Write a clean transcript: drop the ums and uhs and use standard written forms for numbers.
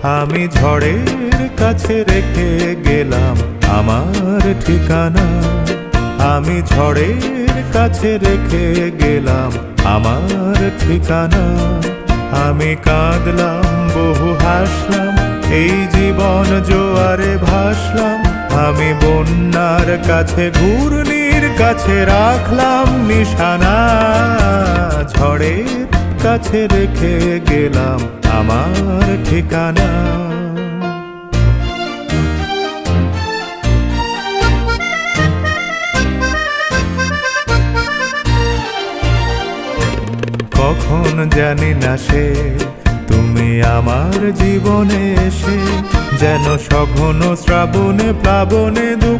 আমি ঝড়ের কাছে রেখে গেলাম আমার ঠিকানা। আমি ঝড়ের কাছে রেখে গেলাম আমার ঠিকানা। আমি কাঁদলাম বহু হাসলাম, এই জীবন জোয়ারে ভাসলাম। আমি বন্যার কাছে ঘূর্ণির কাছে রাখলাম নিশানা। ঝড়ের কাছে রেখে গেলাম আমার ঠিকানা। কখন জানি না সে তুমি আমার জীবনে এসে যেন সঘন শ্রাবণে প্লাবনে